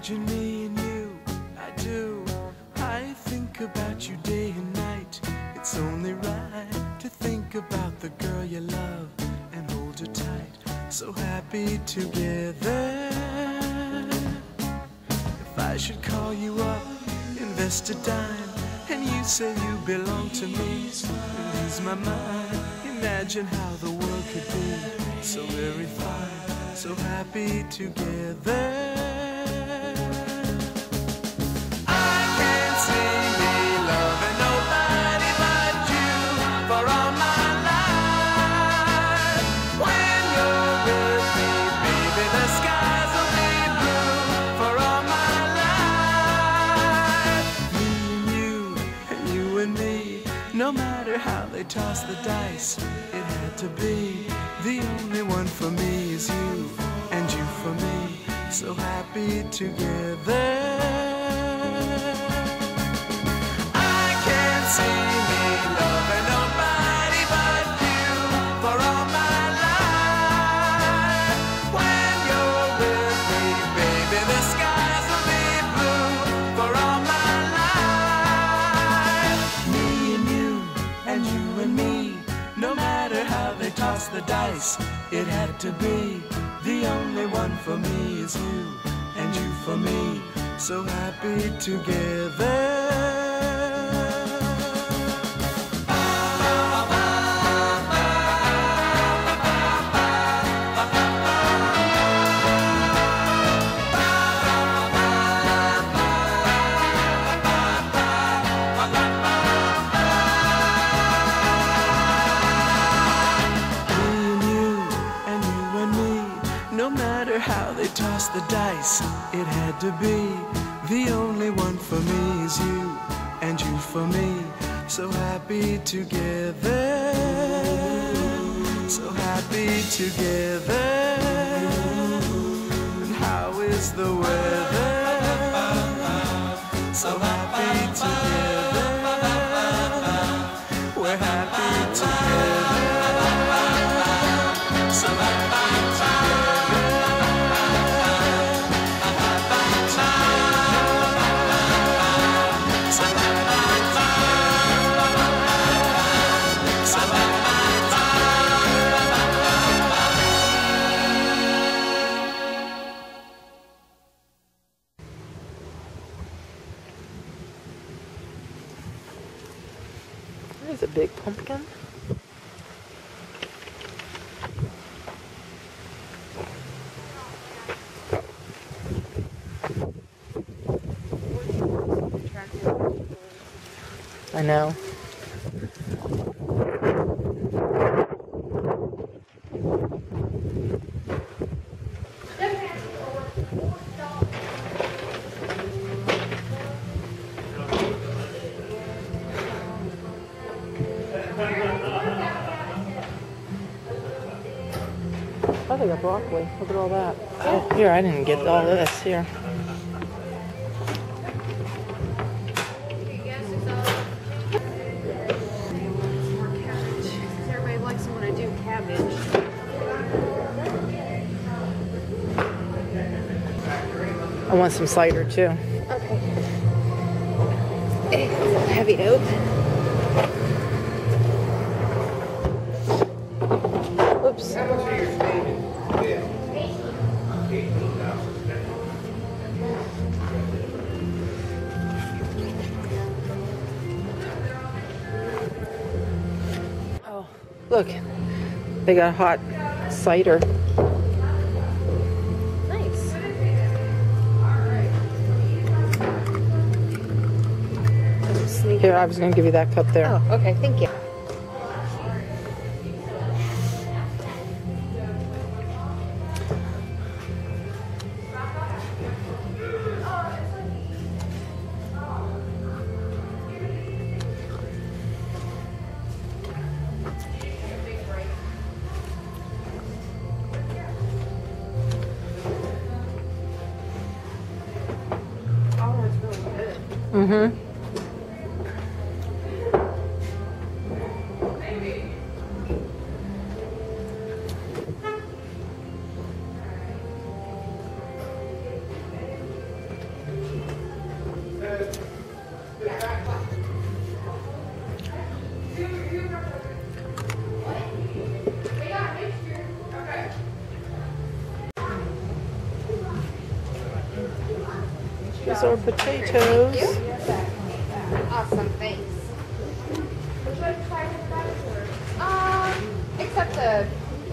Imagine me and you, I do. I think about you day and night. It's only right to think about the girl you love and hold her tight. So happy together. If I should call you up, invest a dime, and you say you belong to me, lose my mind. Imagine how the world could be so very fine, so happy together. No matter how they toss the dice, it had to be. The only one for me is you, and you for me, so happy together. I can't see me loving nobody but you for all my life. When you're with me, baby, the skies will be blue for all my life. Me and you, and you and me, no matter how they toss the dice, it had to be. The only one for me is you, and you for me, so happy together. No matter how they toss the dice, it had to be. The only one for me is you, and you for me, so happy together. So happy together. And how is the weather? So happy together. We're happy together. So happy together. There's a big pumpkin. I know. Oh, they got broccoli. Look at all that. Oh, here, I didn't get all this. Here. Everybody likes it when I do cabbage. I want some cider, too. Okay. It's a little heavy to open. Oops. Oh, look. They got hot cider. Nice. Here, I was going to give you that cup there. Oh, okay. Thank you. Mm-hmm. Here's our potatoes. Awesome, thanks. Except the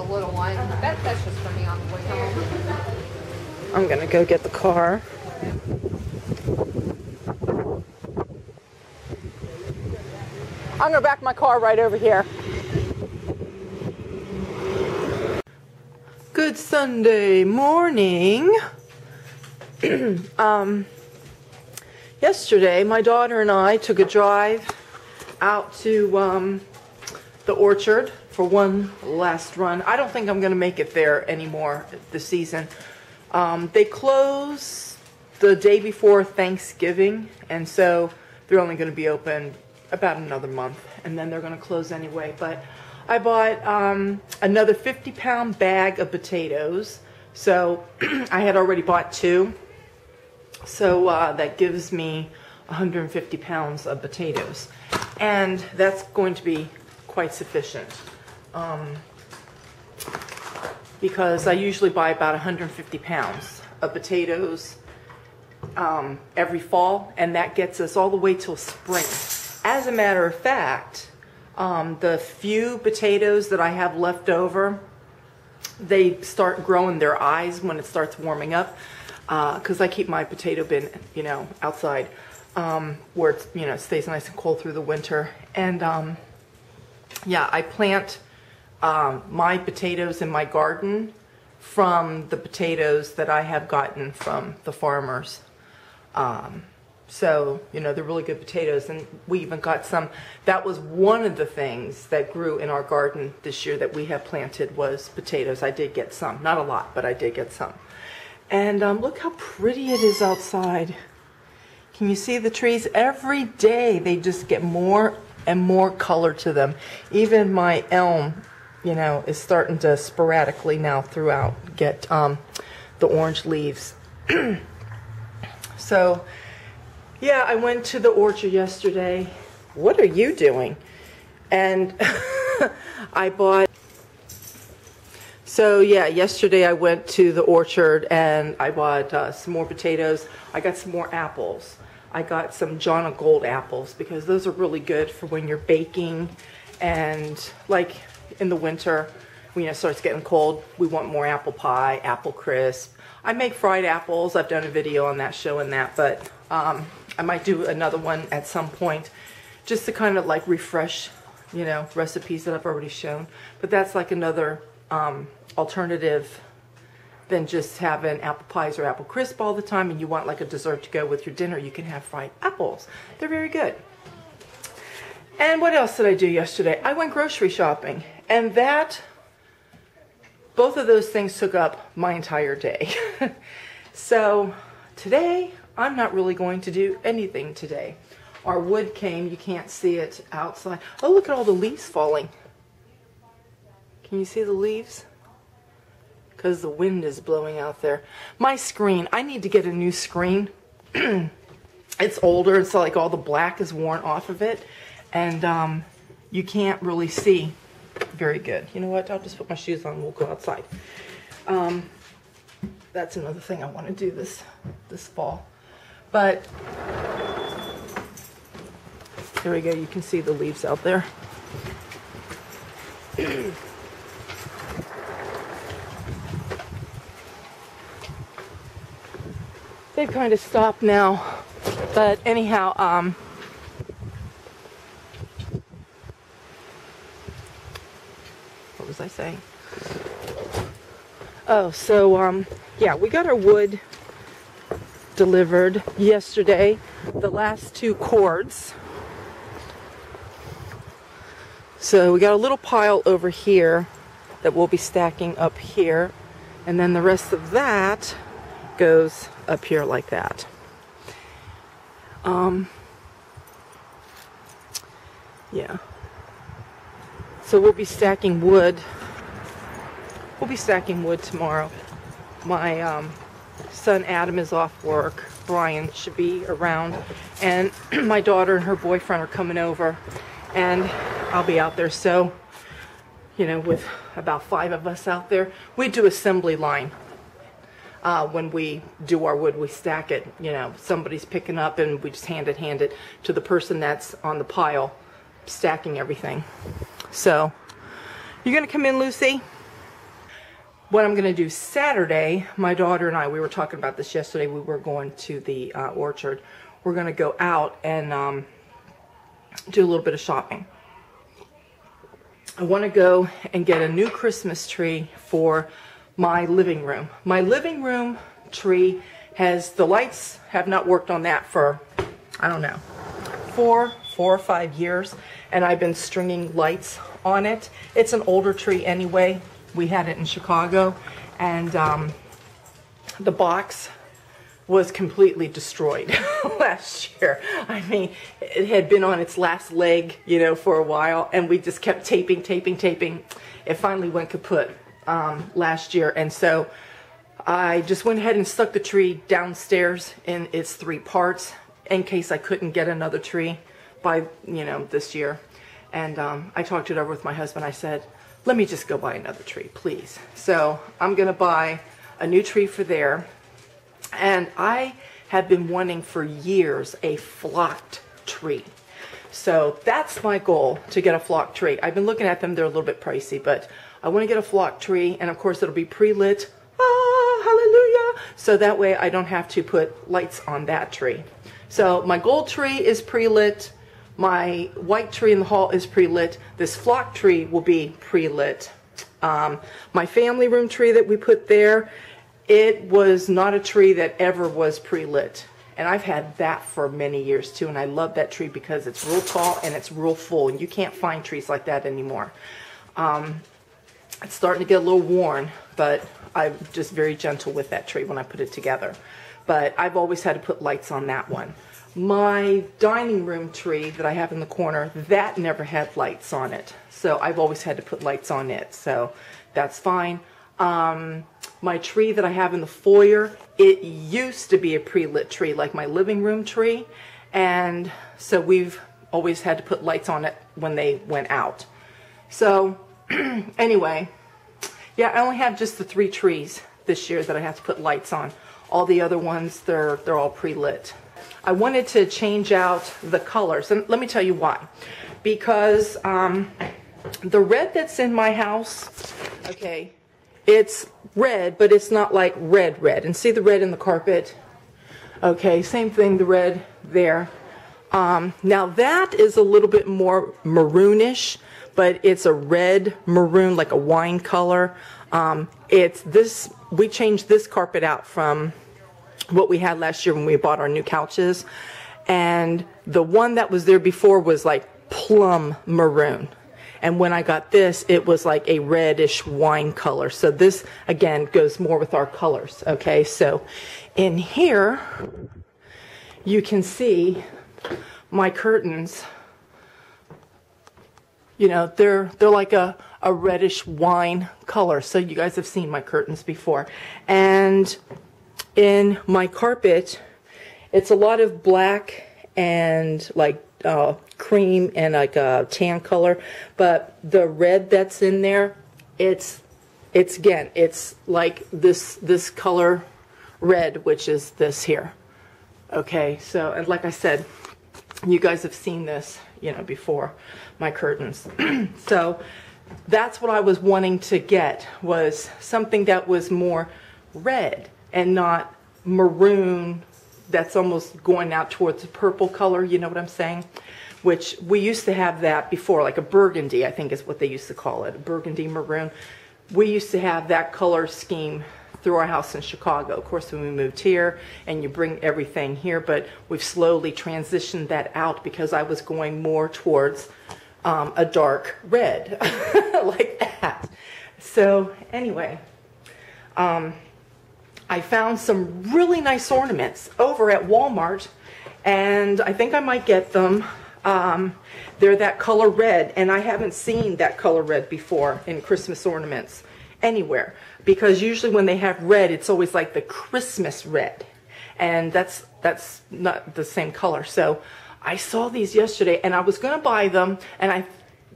little one. That's just for me on the way home. I'm gonna go get the car. I'm gonna back my car right over here. Good Sunday morning. Yesterday, my daughter and I took a drive out to the orchard for one last run. I don't think I'm going to make it there anymore this season. They close the day before Thanksgiving, and so they're only going to be open about another month, and then they're going to close anyway. But I bought another 50-pound bag of potatoes. So I had already bought 2. So that gives me 150 pounds of potatoes. And that's going to be quite sufficient. Because I usually buy about 150 pounds of potatoes every fall. And that gets us all the way till spring. As a matter of fact, the few potatoes that I have left over, they start growing their eyes when it starts warming up, because I keep my potato bin, outside, where it's, it stays nice and cold through the winter. And yeah, I plant my potatoes in my garden from the potatoes that I have gotten from the farmers. So, they're really good potatoes, and we even got some. That was one of the things that grew in our garden this year that we have planted was potatoes. I did get some. Not a lot, but I did get some. And look how pretty it is outside. Can you see the trees? Every day they just get more and more color to them. Even my elm, is starting to sporadically now throughout get the orange leaves. So, yeah, I went to the orchard yesterday. What are you doing? And I bought... So, yeah, yesterday I went to the orchard and I bought some more potatoes. I got some more apples. I got some John of Gold apples because those are really good for when you're baking. And, like, in the winter, when it starts getting cold, we want more apple pie, apple crisp. I make fried apples. I've done a video on that showing that, but... I might do another one at some point just to kind of like refresh, recipes that I've already shown. But that's like another alternative than just having apple pies or apple crisp all the time, and you want like a dessert to go with your dinner. You can have fried apples. They're very good. And what else did I do yesterday? I went grocery shopping, and both of those things took up my entire day. So today, I'm not really going to do anything today. Our wood came, you can't see it outside. Oh, look at all the leaves falling. Can you see the leaves? Because the wind is blowing out there. My screen, I need to get a new screen. It's older, it's like all the black is worn off of it. And you can't really see very good. You know what, I'll just put my shoes on and we'll go outside. That's another thing I want to do this fall. But there we go, you can see the leaves out there. They've kind of stopped now. But anyhow, what was I saying? Oh, so yeah, we got our wood delivered yesterday, the last 2 cords. So we got a little pile over here that we'll be stacking up here, and then the rest of that goes up here like that. Yeah. So we'll be stacking wood. We'll be stacking wood tomorrow. My son Adam is off work. Brian should be around. And my daughter and her boyfriend are coming over. And I'll be out there. So, with about 5 of us out there, we do assembly line. when we do our wood, we stack it. You know, somebody's picking up and we just hand it to the person that's on the pile, stacking everything. So, you're gonna come in, Lucy? What I'm gonna do Saturday, my daughter and I, we were talking about this yesterday, we were going to the orchard. We're gonna go out and do a little bit of shopping. I want to go and get a new Christmas tree for my living room. My living room tree the lights have not worked on that for, I don't know, four or 5 years, and I've been stringing lights on it. It's an older tree anyway. We had it in Chicago, and the box was completely destroyed last year. I mean, it had been on its last leg, you know, for a while, and we just kept taping. It finally went kaput last year, and so I just went ahead and stuck the tree downstairs in its 3 parts in case I couldn't get another tree by, you know, this year. And I talked it over with my husband. I said, let me just go buy another tree, please. So I'm gonna buy a new tree for there. And I have been wanting for years a flocked tree. So that's my goal, to get a flocked tree. I've been looking at them, they're a little bit pricey, but I want to get a flocked tree, and of course it'll be pre-lit. Ah, hallelujah! So that way I don't have to put lights on that tree. So my gold tree is pre-lit, my white tree in the hall is pre-lit, this flocked tree will be pre-lit. My family room tree that we put there, it was not a tree that ever was pre-lit. And I've had that for many years too, and I love that tree because it's real tall and it's real full, and you can't find trees like that anymore. It's starting to get a little worn, but I'm just very gentle with that tree when I put it together. But I've always had to put lights on that one. My dining room tree that I have in the corner, that never had lights on it. So I've always had to put lights on it, so that's fine. My tree that I have in the foyer, it used to be a pre-lit tree, like my living room tree, and so we've always had to put lights on it when they went out. So anyway, yeah, I only have just the 3 trees this year that I have to put lights on. All the other ones, they're all pre-lit. I wanted to change out the colors, and let me tell you why. Because the red that's in my house, okay, it's red, but it's not like red. And see the red in the carpet? Okay, same thing, the red there. Now that is a little bit more maroonish, but it's a red maroon, like a wine color. It's this, we changed this carpet out from what we had last year when we bought our new couches. And the one that was there before was like plum maroon. And when I got this, it was like a reddish wine color. So this, again, goes more with our colors. Okay, so in here, you can see my curtains. You know, they're like a reddish wine color. So you guys have seen my curtains before. And in my carpet, it's a lot of black and like cream and like a tan color, but the red that's in there, it's again, it's like this color red, which is this here. Okay, so, and like I said, you guys have seen this, you know, before, my curtains. So that's what I was wanting to get, was something that was more red and not maroon, that's almost going out towards the purple color, you know what I'm saying? Which we used to have that before, like a burgundy, I think is what they used to call it, a burgundy maroon. We used to have that color scheme through our house in Chicago. Of course, when we moved here, and you bring everything here, but we've slowly transitioned that out because I was going more towards a dark red, like that. So anyway, I found some really nice ornaments over at Walmart, and I think I might get them. They're that color red, and I haven't seen that color red before in Christmas ornaments anywhere, because usually when they have red, it's always like the Christmas red, and that's not the same color. So I saw these yesterday, and I was going to buy them, and I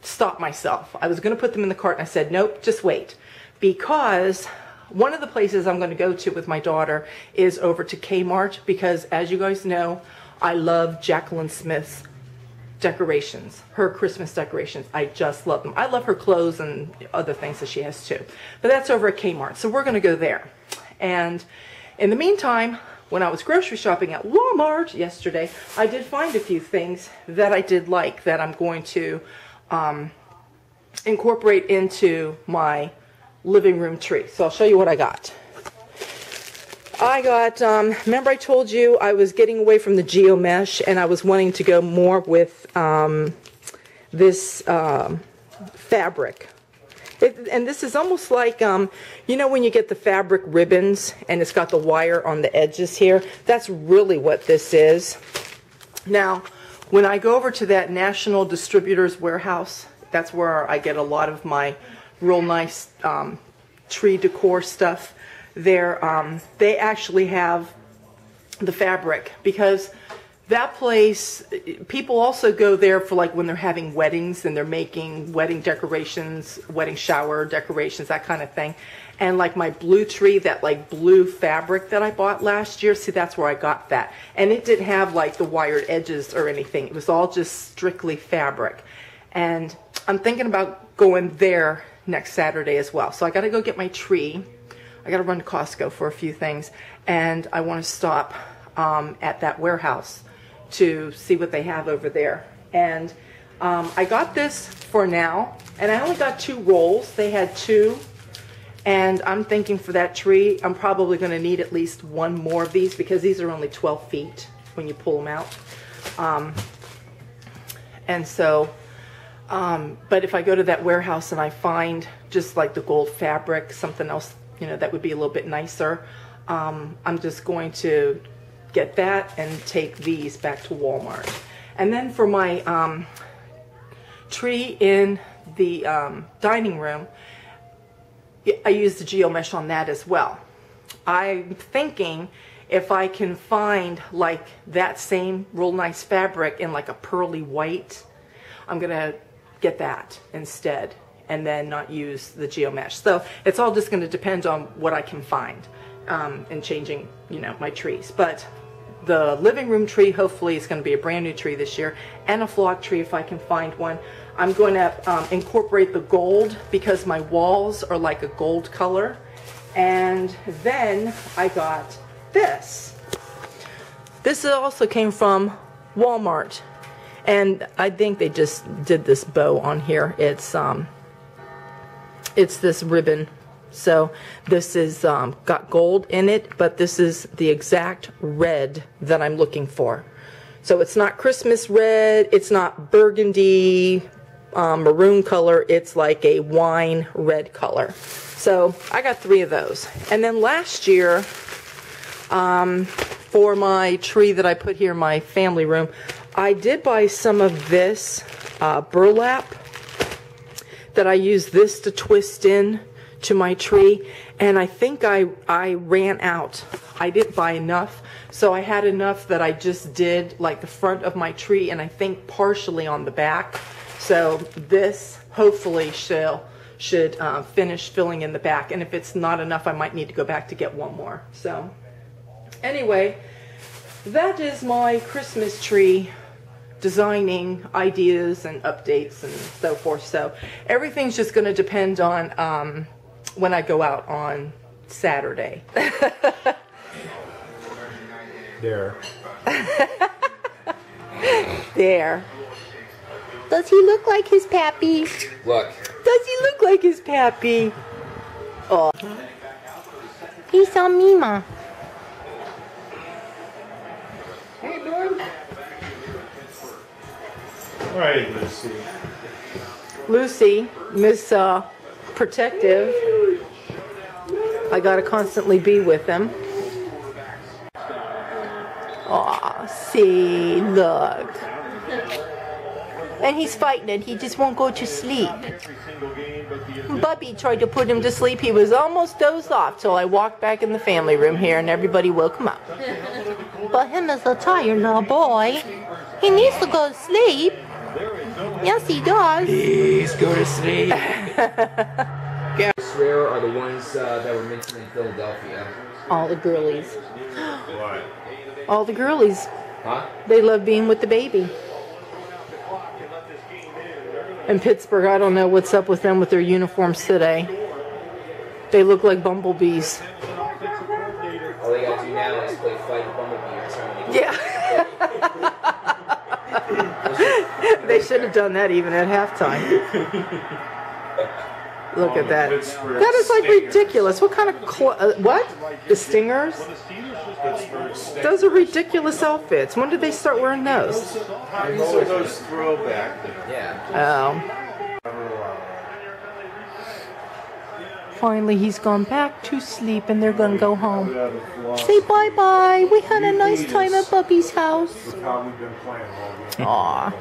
stopped myself. I was going to put them in the cart, and I said, nope, just wait, because one of the places I'm going to go to with my daughter is over to Kmart, because as you guys know, I love Jacqueline Smith's decorations, her Christmas decorations. I just love them. I love her clothes and other things that she has too. But that's over at Kmart, so we're going to go there. And in the meantime, when I was grocery shopping at Walmart yesterday, I did find a few things that I did like that I'm going to incorporate into my living room tree. So I'll show you what I got. I got, remember I told you I was getting away from the geo mesh and I was wanting to go more with this fabric. And this is almost like, you know when you get the fabric ribbons and it's got the wire on the edges here? That's really what this is. Now, when I go over to that National Distributors Warehouse, that's where I get a lot of my real nice tree decor stuff. They actually have the fabric, because that place, people also go there for like when they're having weddings and they're making wedding decorations, wedding shower decorations, that kind of thing. And like my blue tree, that like blue fabric that I bought last year, see, that's where I got that. And it didn't have like the wired edges or anything. It was all just strictly fabric. And I'm thinking about going there next Saturday as well. So I got to go get my tree. I got to run to Costco for a few things, and I want to stop at that warehouse to see what they have over there. And I got this for now, and I only got 2 rolls. They had 2, and I'm thinking for that tree, I'm probably going to need at least 1 more of these, because these are only 12 feet when you pull them out. And so, but if I go to that warehouse and I find just like the gold fabric, something else, you know, that would be a little bit nicer, I'm just going to get that and take these back to Walmart. And then for my tree in the dining room, I use the geo mesh on that as well. I'm thinking if I can find like that same real nice fabric in like a pearly white, I'm gonna get that instead, and then not use the geo mesh. So it's all just going to depend on what I can find in changing, you know, my trees. But the living room tree, hopefully, is going to be a brand new tree this year, and a flock tree if I can find one. I'm going to incorporate the gold, because my walls are like a gold color. And then I got this. This also came from Walmart, and I think they just did this bow on here. It's this ribbon. So this is got gold in it, but this is the exact red that I'm looking for. So it's not Christmas red, it's not burgundy, maroon color, it's like a wine red color. So I got 3 of those. And then last year, for my tree that I put here in my family room, I did buy some of this burlap that I use this to twist in to my tree, and I think I ran out. I didn't buy enough, so I had enough that I just did like the front of my tree, and I think partially on the back. So this hopefully should finish filling in the back, and if it's not enough, I might need to go back to get 1 more. So anyway, that is my Christmas tree designing ideas and updates and so forth. So everything's just going to depend on when I go out on Saturday. There. There. Does he look like his pappy? Look. Does he look like his pappy? Oh. He's on Mima. Hey, bud. All right, Lucy. Lucy, Miss Protective. I gotta constantly be with him. Aw, see, look. And he's fighting it. He just won't go to sleep. Bubby tried to put him to sleep. He was almost dozed off till I walked back in the family room here and everybody woke him up. But him is a tired little boy. He needs to go to sleep. Yes, he does. Please go to sleep. Where are the ones that were mentioned in Philadelphia? All the girlies. What? All the girlies. Huh? They love being with the baby. In Pittsburgh, I don't know what's up with them with their uniforms today. They look like bumblebees. All they gotta do now is play Fight the Bumblebee or something. Yeah. They should have done that even at halftime. Look at that. That is like ridiculous. What kind of what? The Stingers? Those are ridiculous outfits. When did they start wearing those? These are those throwback. Yeah. Finally, he's gone back to sleep and they're going to go home. Say bye-bye. We had a nice time at Bubby's house. Aw.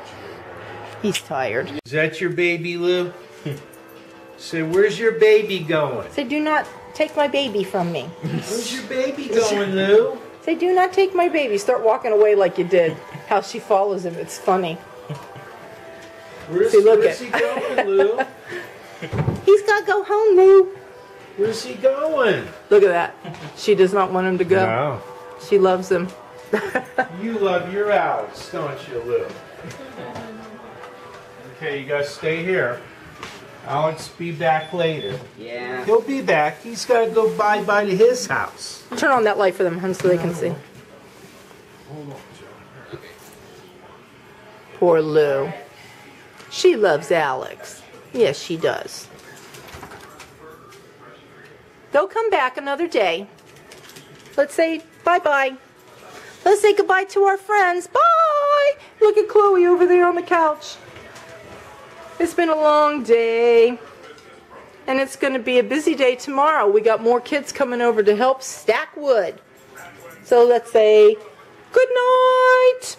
He's tired. Is that your baby, Lou? Say, where's your baby going? Say, do not take my baby from me. Where's your baby going, Lou? Say, do not take my baby. Start walking away like you did. How she follows him. It's funny. Where's See, look he going, Lou? He's got to go home, Lou. Where's he going? Look at that. She does not want him to go. No. She loves him. You love your Alex, don't you, Lou? Okay, you guys stay here. Alex be back later. Yeah. He'll be back. He's got to go bye-bye to his house. Turn on that light for them, hun, so they can see. Hold on, Joe. Poor Lou. She loves Alex. Yes, she does. They'll come back another day. Let's say bye-bye. Let's say goodbye to our friends. Bye! Look at Chloe over there on the couch. It's been a long day. And it's going to be a busy day tomorrow. We got more kids coming over to help stack wood. So let's say good night.